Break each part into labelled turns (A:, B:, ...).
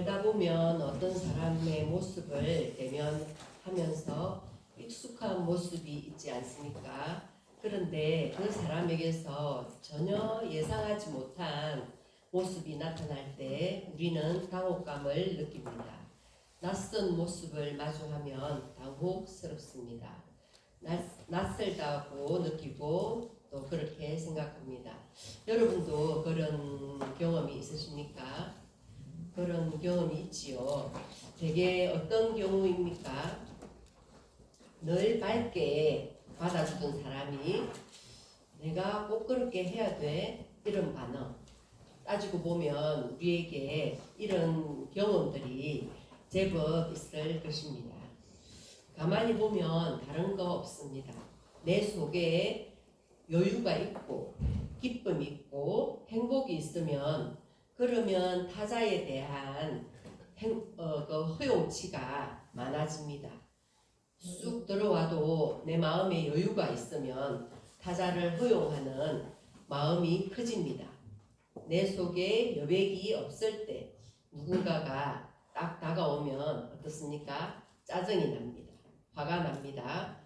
A: 살다 보면 어떤 사람의 모습을 대면하면서 익숙한 모습이 있지 않습니까? 그런데 그 사람에게서 전혀 예상하지 못한 모습이 나타날 때 우리는 당혹감을 느낍니다. 낯선 모습을 마주하면 당혹스럽습니다. 낯설다고 느끼고 또 그렇게 생각합니다. 여러분도 그런 경험이 있으십니까? 그런 경험이 있지요. 대개 어떤 경우입니까? 늘 밝게 받아주던 사람이 내가 꼭 그렇게 해야 돼? 이런 반응. 따지고 보면 우리에게 이런 경험들이 제법 있을 것입니다. 가만히 보면 다른 거 없습니다. 내 속에 여유가 있고 기쁨이 있고 행복이 있으면 그러면 타자에 대한 그 허용치가 많아집니다. 쑥 들어와도 내 마음에 여유가 있으면 타자를 허용하는 마음이 커집니다. 내 속에 여백이 없을 때 누군가가 딱 다가오면 어떻습니까? 짜증이 납니다. 화가 납니다.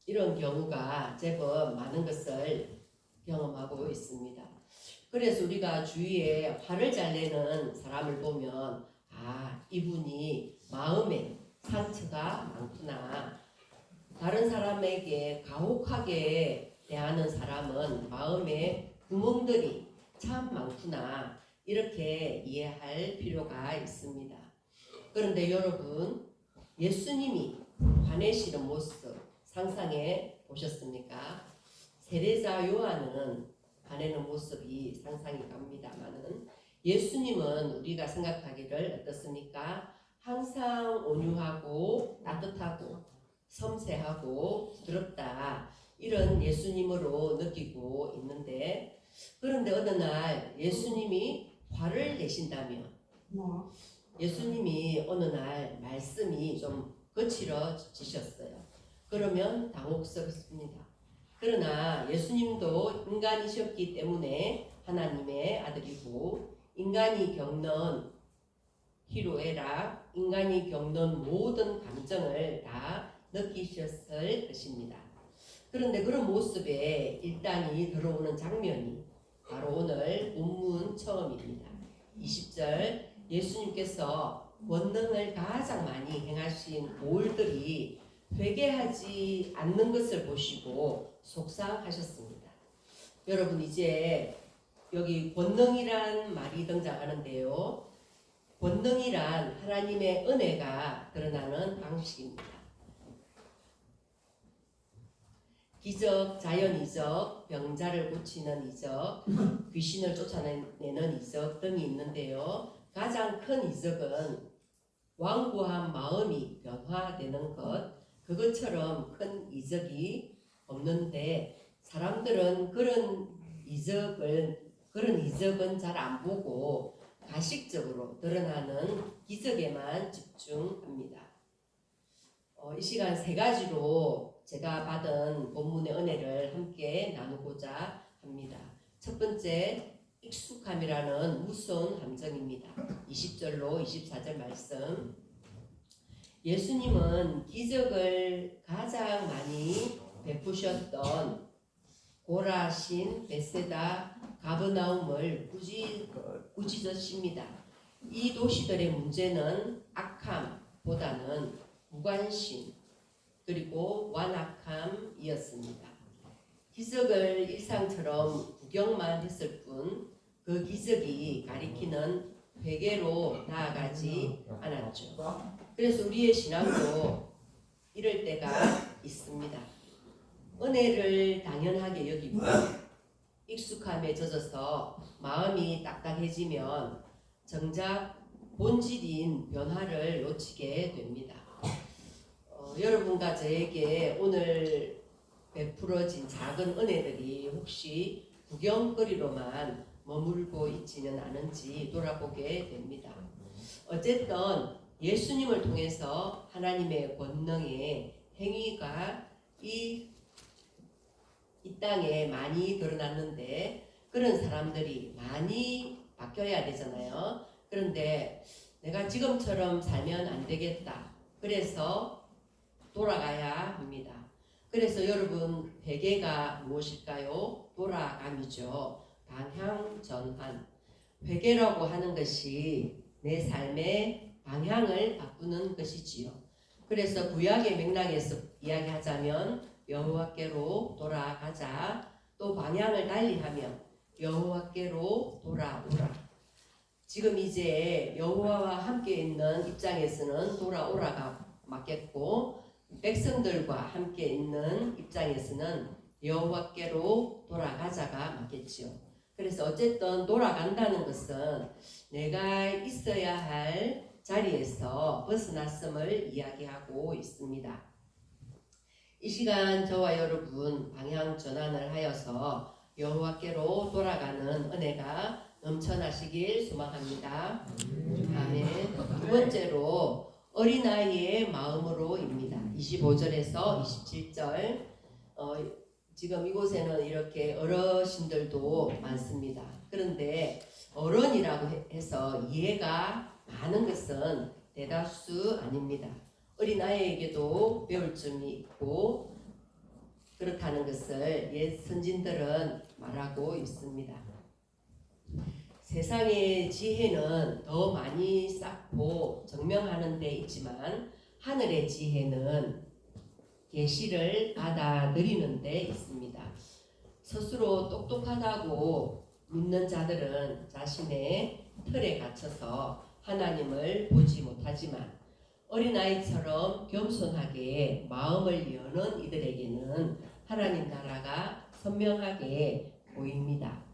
A: 이런 경우가 제법 많은 것을 경험하고 있습니다. 그래서 우리가 주위에 화를 잘 내는 사람을 보면 이분이 마음에 상처가 많구나. 다른 사람에게 가혹하게 대하는 사람은 마음에 구멍들이 참 많구나. 이렇게 이해할 필요가 있습니다. 그런데 여러분, 예수님이 화내시는 모습 상상해 보셨습니까? 세례자 요한은 화내는 모습이 상상이 갑니다만은 예수님은 우리가 생각하기를 어떻습니까? 항상 온유하고 따뜻하고 섬세하고 부드럽다 이런 예수님으로 느끼고 있는데 그런데 어느 날 예수님이 화를 내신다면 예수님이 어느 날 말씀이 좀 거칠어지셨어요. 그러면 당혹스럽습니다. 그러나 예수님도 인간이셨기 때문에 하나님의 아들이고 인간이 겪는 희로애락, 인간이 겪는 모든 감정을 다 느끼셨을 것입니다. 그런데 그런 모습에 일단이 들어오는 장면이 바로 오늘 본문 처음입니다. 20절 예수님께서 권능을 가장 많이 행하신 보울들이 회개하지 않는 것을 보시고 속상하셨습니다. 여러분 이제 여기 권능이란 말이 등장하는데요. 권능이란 하나님의 은혜가 드러나는 방식입니다. 기적, 자연 이적, 병자를 고치는 이적, 귀신을 쫓아내는 이적 등이 있는데요. 가장 큰 이적은 완고한 마음이 변화되는 것, 그것처럼 큰 이적이 없는데 사람들은 그런 이적은 잘 안 보고 가식적으로 드러나는 기적에만 집중합니다. 이 시간 세 가지로 제가 받은 본문의 은혜를 함께 나누고자 합니다. 첫 번째, 익숙함이라는 무서운 감정입니다. 20절로 24절 말씀. 예수님은 기적을 가장 많이 베푸셨던 고라신, 베세다, 가버나움을 꾸짖으십니다. 이 도시들의 문제는 악함보다는 무관심 그리고 완악함이었습니다. 기적을 일상처럼 구경만 했을 뿐 그 기적이 가리키는 회개로 나아가지 않았죠. 그래서 우리의 신앙도 이럴 때가 있습니다. 은혜를 당연하게 여기고 익숙함에 젖어서 마음이 딱딱해지면 정작 본질인 변화를 놓치게 됩니다. 여러분과 저에게 오늘 베풀어진 작은 은혜들이 혹시 구경거리로만 머물고 있지는 않은지 돌아보게 됩니다. 어쨌든 예수님을 통해서 하나님의 권능의 행위가 이 땅에 많이 드러났는데 그런 사람들이 많이 바뀌어야 되잖아요. 그런데 내가 지금처럼 살면 안 되겠다. 그래서 돌아가야 합니다. 그래서 여러분 회개가 무엇일까요? 돌아감이죠. 방향 전환. 회개라고 하는 것이 내 삶의 방향을 바꾸는 것이지요. 그래서 구약의 맥락에서 이야기하자면 여호와께로 돌아가자. 또 방향을 달리하며 여호와께로 돌아오라. 지금 이제 여호와와 함께 있는 입장에서는 돌아오라가 맞겠고, 백성들과 함께 있는 입장에서는 여호와께로 돌아가자가 맞겠지요. 그래서 어쨌든 돌아간다는 것은 내가 있어야 할 자리에서 벗어났음을 이야기하고 있습니다. 이 시간 저와 여러분 방향 전환을 하여서 여호와께로 돌아가는 은혜가 넘쳐나시길 소망합니다. 아멘. 두 번째로 어린아이의 마음으로입니다. 25절에서 27절. 지금 이곳에는 이렇게 어르신들도 많습니다. 그런데 어른이라고 해서 이해가 많은 것은 대다수 아닙니다. 어린아이에게도 배울 점이 있고 그렇다는 것을 옛 선진들은 말하고 있습니다. 세상의 지혜는 더 많이 쌓고 증명하는 데 있지만 하늘의 지혜는 계시를 받아들이는 데 있습니다. 스스로 똑똑하다고 믿는 자들은 자신의 틀에 갇혀서 하나님을 보지 못하지만 어린아이처럼 겸손하게 마음을 여는 이들에게는 하나님 나라가 선명하게 보입니다.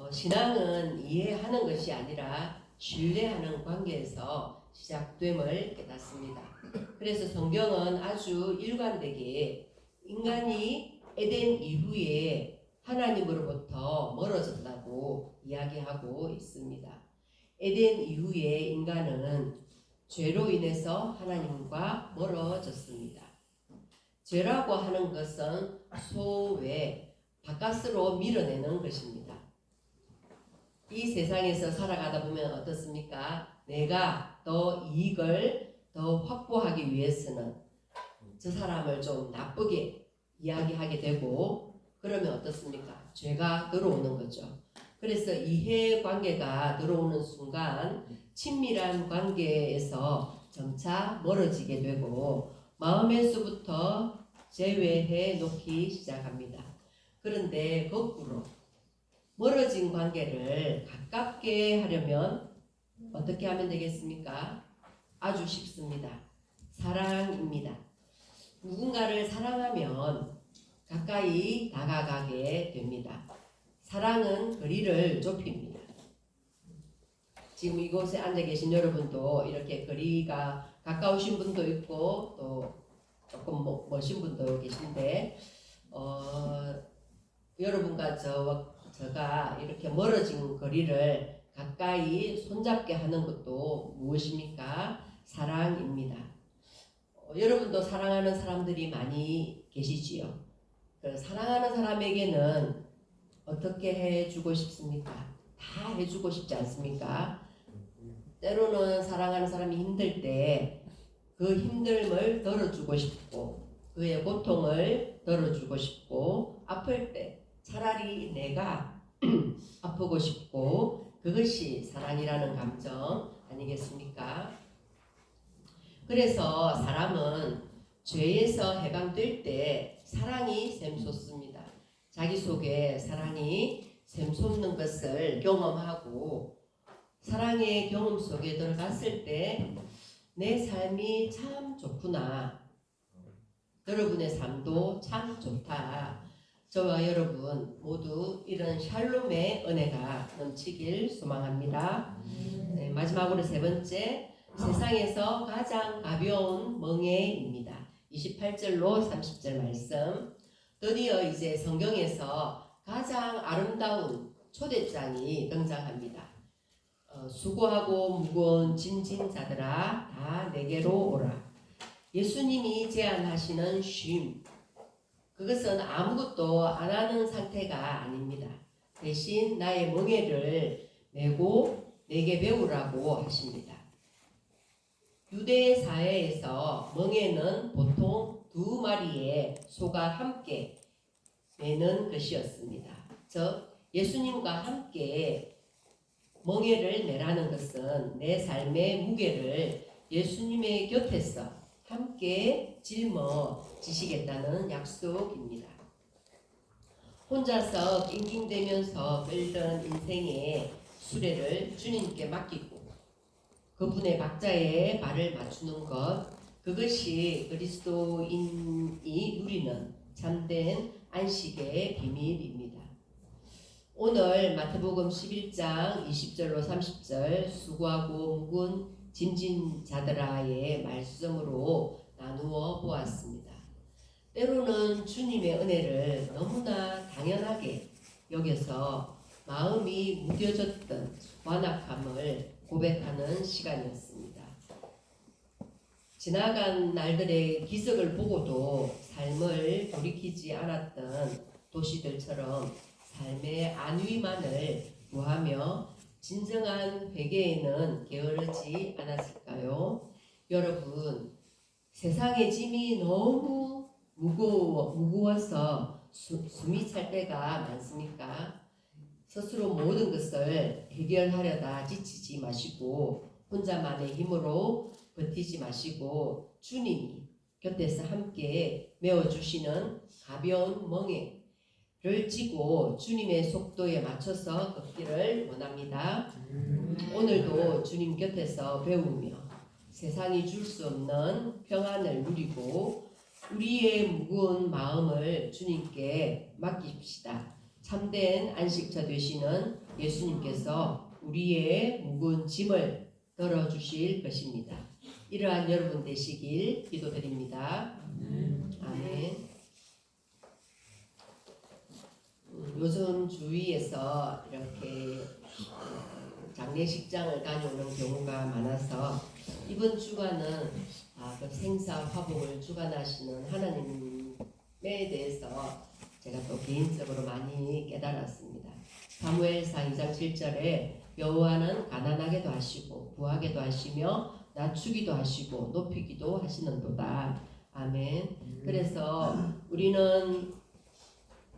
A: 신앙은 이해하는 것이 아니라 신뢰하는 관계에서 시작됨을 깨닫습니다. 그래서 성경은 아주 일관되게 인간이 에덴 이후에 하나님으로부터 멀어졌다고 이야기하고 있습니다. 에덴 이후에 인간은 죄로 인해서 하나님과 멀어졌습니다. 죄라고 하는 것은 소외, 바깥으로 밀어내는 것입니다. 이 세상에서 살아가다 보면 어떻습니까? 내가 더 이익을 더 확보하기 위해서는 저 사람을 좀 나쁘게 이야기하게 되고 그러면 어떻습니까? 죄가 들어오는 거죠. 그래서 이해관계가 들어오는 순간 친밀한 관계에서 점차 멀어지게 되고 마음에서부터 제외해 놓기 시작합니다. 그런데 거꾸로 멀어진 관계를 가깝게 하려면 어떻게 하면 되겠습니까? 아주 쉽습니다. 사랑입니다. 누군가를 사랑하면 가까이 다가가게 됩니다. 사랑은 거리를 좁힙니다. 지금 이곳에 앉아 계신 여러분도 이렇게 거리가 가까우신 분도 있고 또 조금 멀신 분도 계신데 여러분과 저가 이렇게 멀어진 거리를 가까이 손잡게 하는 것도 무엇입니까? 사랑입니다. 여러분도 사랑하는 사람들이 많이 계시지요. 사랑하는 사람에게는 어떻게 해주고 싶습니까? 다 해주고 싶지 않습니까? 때로는 사랑하는 사람이 힘들 때 그 힘듦을 덜어주고 싶고 그의 고통을 덜어주고 싶고 아플 때 차라리 내가 아프고 싶고 그것이 사랑이라는 감정 아니겠습니까? 그래서 사람은 죄에서 해방될 때 사랑이 샘솟습니다. 자기 속에 사랑이 샘솟는 것을 경험하고 사랑의 경험 속에 들어갔을 때 내 삶이 참 좋구나. 여러분의 삶도 참 좋다. 저와 여러분 모두 이런 샬롬의 은혜가 넘치길 소망합니다. 네, 마지막으로 세 번째, 세상에서 가장 가벼운 멍에입니다. 28절로 30절 말씀. 드디어 이제 성경에서 가장 아름다운 초대장이 등장합니다. 수고하고 무거운 짐진 자들아 다 내게로 오라. 예수님이 제안하시는 쉼, 그것은 아무것도 안 하는 상태가 아닙니다. 대신 나의 멍에를 메고 내게 배우라고 하십니다. 유대 사회에서 멍에는 보통 두 마리의 소가 함께 매는 것이었습니다. 즉 예수님과 함께 멍에를 매라는 것은 내 삶의 무게를 예수님의 곁에서 함께 짊어지시겠다는 약속입니다. 혼자서 낑낑대면서 끌던 인생의 수레를 주님께 맡기고 그분의 박자에 발을 맞추는 것, 그것이 그리스도인이 누리는 참된 안식의 비밀입니다. 오늘 마태복음 11장 20절로 30절 수고하고 무거운 짐진 자들아의 말씀으로 나누어 보았습니다. 때로는 주님의 은혜를 너무나 당연하게 여겨서 마음이 무뎌졌던 완악함을 고백하는 시간이었습니다. 지나간 날들의 기적을 보고도 삶을 돌이키지 않았던 도시들처럼 삶의 안위만을 구하며 진정한 회개에는 게으르지 않았을까요? 여러분, 세상의 짐이 너무 무거워서 숨이 찰 때가 많습니까? 스스로 모든 것을 해결하려다 지치지 마시고 혼자만의 힘으로 버티지 마시고 주님이 곁에서 함께 메워주시는 가벼운 멍에를 쥐고 주님의 속도에 맞춰서 걷기를 원합니다. 오늘도 주님 곁에서 배우며 세상이 줄 수 없는 평안을 누리고 우리의 무거운 마음을 주님께 맡깁시다. 참된 안식처 되시는 예수님께서 우리의 무거운 짐을 덜어주실 것입니다. 이러한 여러분 되시길 기도드립니다. 아멘. 요즘 주위에서 이렇게 장례식장을 다녀오는 경우가 많아서 이번 주간은 그 생사 화복을 주관하시는 하나님에 대해서 제가 또 개인적으로 많이 깨달았습니다. 사무엘상 2장 7절에 여호와는 가난하게도 하시고 부하게도 하시며 낮추기도 하시고 높이기도 하시는도다. 아멘. 그래서 우리는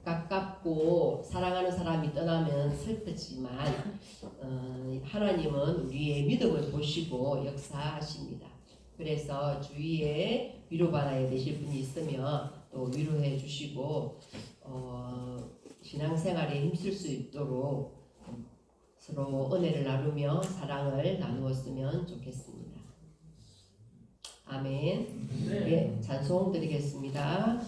A: 가깝고 사랑하는 사람이 떠나면 슬프지만 하나님은 우리의 믿음을 보시고 역사하십니다. 그래서 주위에 위로받아야 되실 분이 있으면 또 위로해 주시고 신앙생활에 힘쓸 수 있도록 서로 은혜를 나누며 사랑을 나누었으면 좋겠습니다. 아멘. 네, 찬송 드리겠습니다.